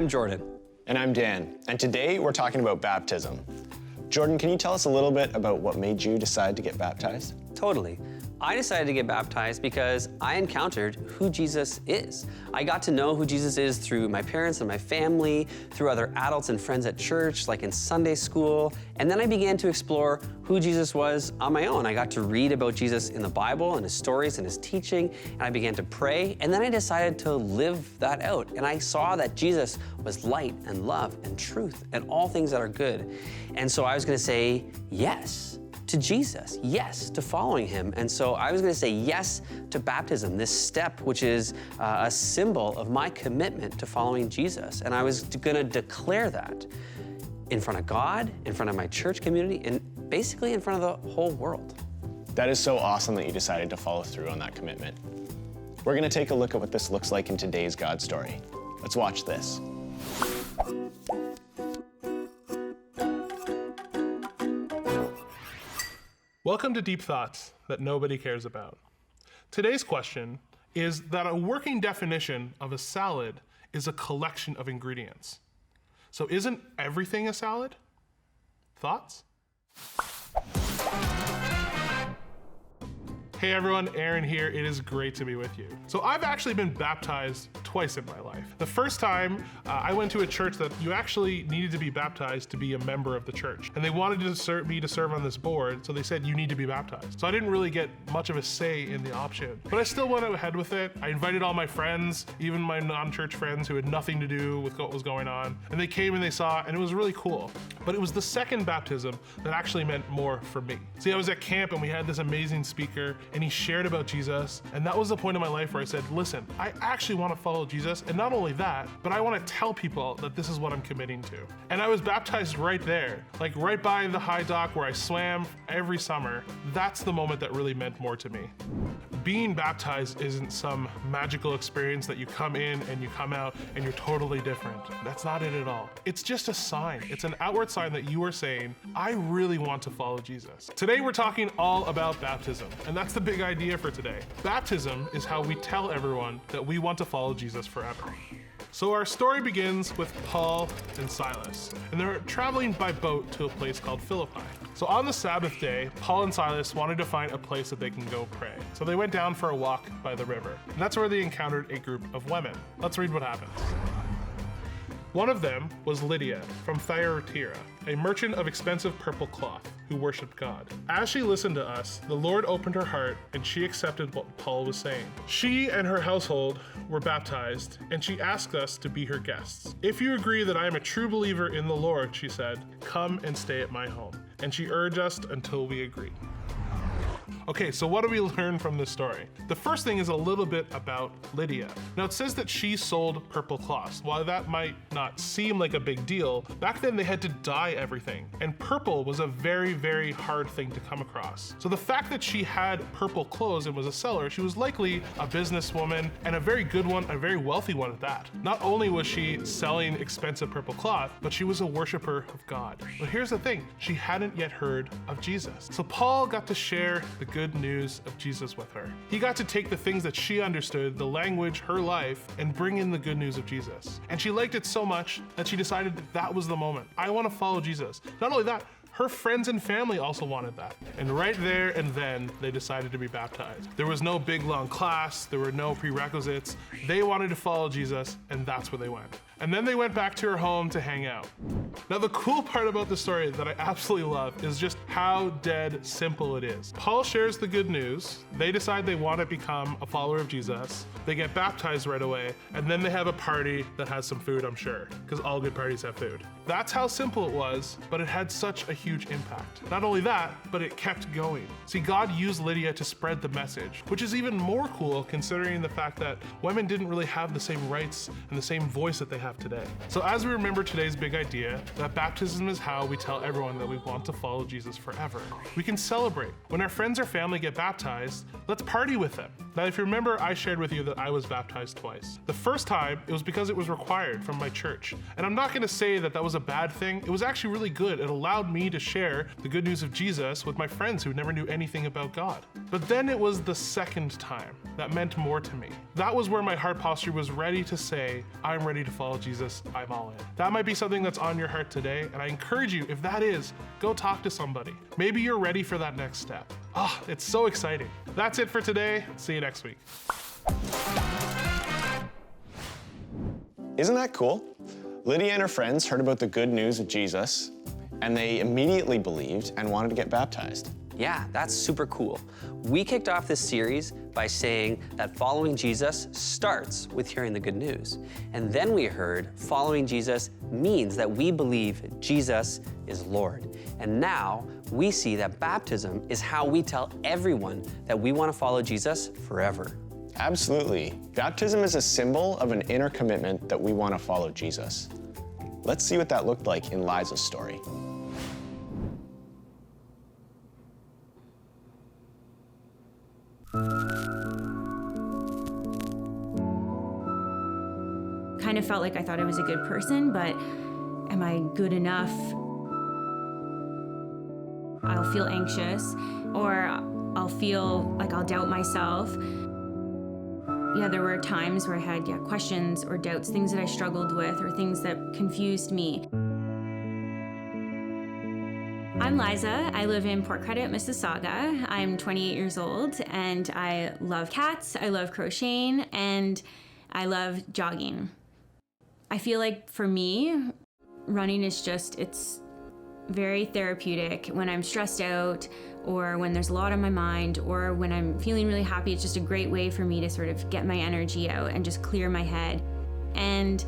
I'm Jordan. And I'm Dan, and today we're talking about baptism. Jordan, can you tell us a little bit about what made you decide to get baptized? Totally. I decided to get baptized because I encountered who Jesus is. I got to know who Jesus is through my parents and my family, through other adults and friends at church, like in Sunday school, and then I began to explore who Jesus was on my own. I got to read about Jesus in the Bible and his stories and his teaching, and I began to pray, and then I decided to live that out. And I saw that Jesus was light and love and truth and all things that are good. And so I was gonna say yes to Jesus, yes to following him. And so I was gonna say yes to baptism, this step which is a symbol of my commitment to following Jesus. And I was gonna declare that in front of God, in front of my church community, and basically in front of the whole world. That is so awesome that you decided to follow through on that commitment. We're gonna take a look at what this looks like in today's God story. Let's watch this. Welcome to Deep Thoughts That Nobody Cares About. Today's question is that a working definition of a salad is a collection of ingredients. So isn't everything a salad? Thoughts? Hey everyone, Aaron here. It is great to be with you. So I've actually been baptized twice in my life. The first time I went to a church that you actually needed to be baptized to be a member of the church. And they wanted me to serve on this board, so they said you need to be baptized. So I didn't really get much of a say in the option, but I still went ahead with it. I invited all my friends, even my non-church friends who had nothing to do with what was going on. And they came and they saw, and it was really cool. But it was the second baptism that actually meant more for me. See, I was at camp and we had this amazing speaker and he shared about Jesus. And that was the point in my life where I said, listen, I actually want to follow Jesus. And not only that, but I want to tell people that this is what I'm committing to. And I was baptized right there, like right by the high dock where I swam every summer. That's the moment that really meant more to me. Being baptized isn't some magical experience that you come in and you come out and you're totally different. That's not it at all. It's just a sign. It's an outward sign that you are saying, I really want to follow Jesus. Today we're talking all about baptism, and that's the big idea for today. Baptism is how we tell everyone that we want to follow Jesus forever. So our story begins with Paul and Silas, and they're traveling by boat to a place called Philippi. So on the Sabbath day, Paul and Silas wanted to find a place that they can go pray. So they went down for a walk by the river, and that's where they encountered a group of women. Let's read what happens. One of them was Lydia from Thyatira, a merchant of expensive purple cloth who worshipped God. As she listened to us, the Lord opened her heart and she accepted what Paul was saying. She and her household were baptized, and she asked us to be her guests. If you agree that I am a true believer in the Lord, she said, come and stay at my home. And she urged us until we agreed. Okay, so what do we learn from this story? The first thing is a little bit about Lydia. Now it says that she sold purple cloths. While that might not seem like a big deal, back then they had to dye everything. And purple was a very, very hard thing to come across. So the fact that she had purple clothes and was a seller, she was likely a businesswoman and a very good one, a very wealthy one at that. Not only was she selling expensive purple cloth, but she was a worshiper of God. But here's the thing, she hadn't yet heard of Jesus. So Paul got to share the good news of Jesus with her. He got to take the things that she understood, the language, her life, and bring in the good news of Jesus. And she liked it so much that she decided that was the moment. I want to follow Jesus. Not only that, her friends and family also wanted that. And right there and then, they decided to be baptized. There was no big long class, there were no prerequisites. They wanted to follow Jesus, and that's where they went. And then they went back to her home to hang out. Now the cool part about the story that I absolutely love is just how dead simple it is. Paul shares the good news, they decide they want to become a follower of Jesus, they get baptized right away, and then they have a party that has some food, I'm sure, because all good parties have food. That's how simple it was, but it had such a huge impact. Not only that, but it kept going. See, God used Lydia to spread the message, which is even more cool considering the fact that women didn't really have the same rights and the same voice that they have today. So as we remember today's big idea, that baptism is how we tell everyone that we want to follow Jesus forever. We can celebrate. When our friends or family get baptized, let's party with them. Now, if you remember, I shared with you that I was baptized twice. The first time, it was because it was required from my church. And I'm not gonna say that that was a bad thing. It was actually really good. It allowed me to share the good news of Jesus with my friends who never knew anything about God. But then it was the second time that meant more to me. That was where my heart posture was ready to say, I'm ready to follow Jesus, I'm all in. That might be something that's on your heart today, and I encourage you, if that is, go talk to somebody. Maybe you're ready for that next step. It's so exciting. That's it for today. See you next week. Isn't that cool? Lydia and her friends heard about the good news of Jesus, and they immediately believed and wanted to get baptized. Yeah, that's super cool. We kicked off this series by saying that following Jesus starts with hearing the good news. And then we heard following Jesus means that we believe Jesus is Lord. And now we see that baptism is how we tell everyone that we want to follow Jesus forever. Absolutely. Baptism is a symbol of an inner commitment that we want to follow Jesus. Let's see what that looked like in Liza's story. Kind of felt like I thought I was a good person, but am I good enough? I'll feel anxious, or I'll feel like I'll doubt myself. Yeah, there were times where I had questions or doubts, things that I struggled with or things that confused me. I'm Liza. I live in Port Credit, Mississauga. I'm 28 years old, and I love cats, I love crocheting, and I love jogging. I feel like for me, running is it's very therapeutic. When I'm stressed out, or when there's a lot on my mind, or when I'm feeling really happy, it's just a great way for me to sort of get my energy out and just clear my head. And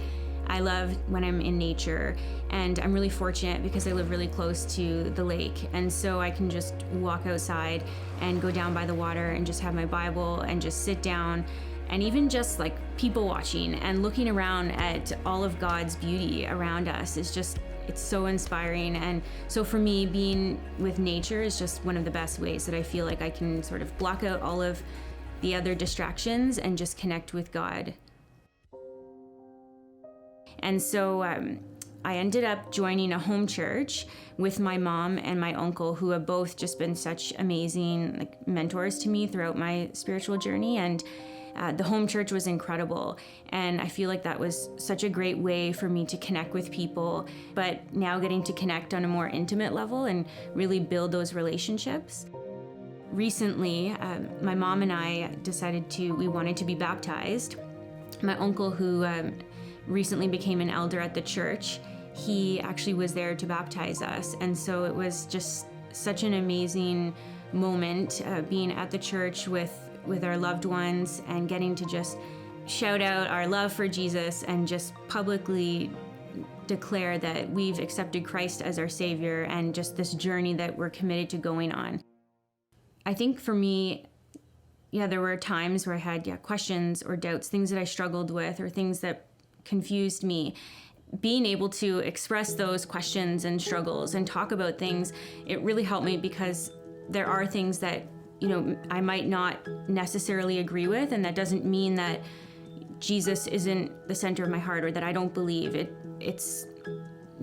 I love when I'm in nature, and I'm really fortunate because I live really close to the lake, and so I can just walk outside and go down by the water and just have my Bible and just sit down, and even just like people watching and looking around at all of God's beauty around us is it's so inspiring. And so for me, being with nature is just one of the best ways that I feel like I can sort of block out all of the other distractions and just connect with God. And so I ended up joining a home church with my mom and my uncle, who have both just been such amazing mentors to me throughout my spiritual journey. And the home church was incredible. And I feel like that was such a great way for me to connect with people, but now getting to connect on a more intimate level and really build those relationships. Recently, my mom and I decided we wanted to be baptized. My uncle, who recently became an elder at the church, he actually was there to baptize us. And so it was just such an amazing moment being at the church with our loved ones and getting to just shout out our love for Jesus and just publicly declare that we've accepted Christ as our Savior, and just this journey that we're committed to going on. I think for me, there were times where I had questions or doubts, things that I struggled with or things that confused me. Being able to express those questions and struggles and talk about things, it really helped me, because there are things that I might not necessarily agree with, and that doesn't mean that Jesus isn't the center of my heart or that I don't believe it.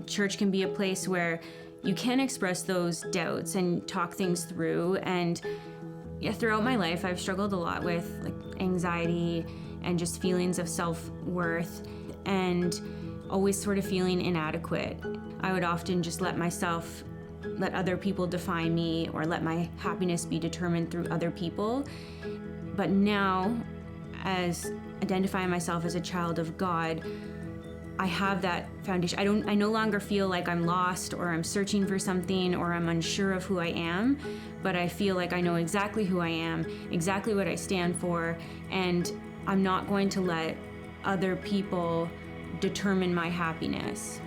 Church can be a place where you can express those doubts and talk things through. And throughout my life, I've struggled a lot with anxiety and just feelings of self-worth and always sort of feeling inadequate. I would often just let other people define me, or let my happiness be determined through other people. But now, as identifying myself as a child of God, I have that foundation. I no longer feel like I'm lost, or I'm searching for something, or I'm unsure of who I am, but I feel like I know exactly who I am, exactly what I stand for, and I'm not going to let other people determine my happiness.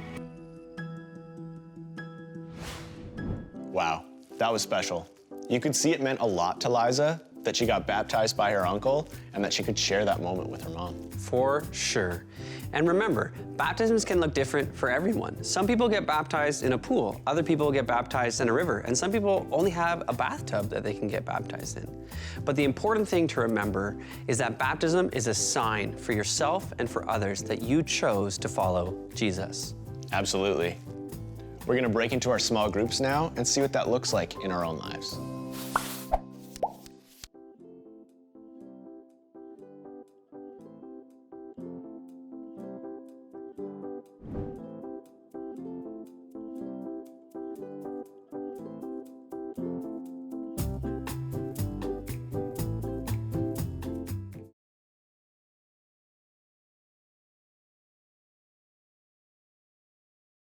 Wow, that was special. You could see it meant a lot to Liza, that she got baptized by her uncle and that she could share that moment with her mom. For sure. And remember, baptisms can look different for everyone. Some people get baptized in a pool, other people get baptized in a river, and some people only have a bathtub that they can get baptized in. But the important thing to remember is that baptism is a sign for yourself and for others that you chose to follow Jesus. Absolutely. We're gonna break into our small groups now and see what that looks like in our own lives.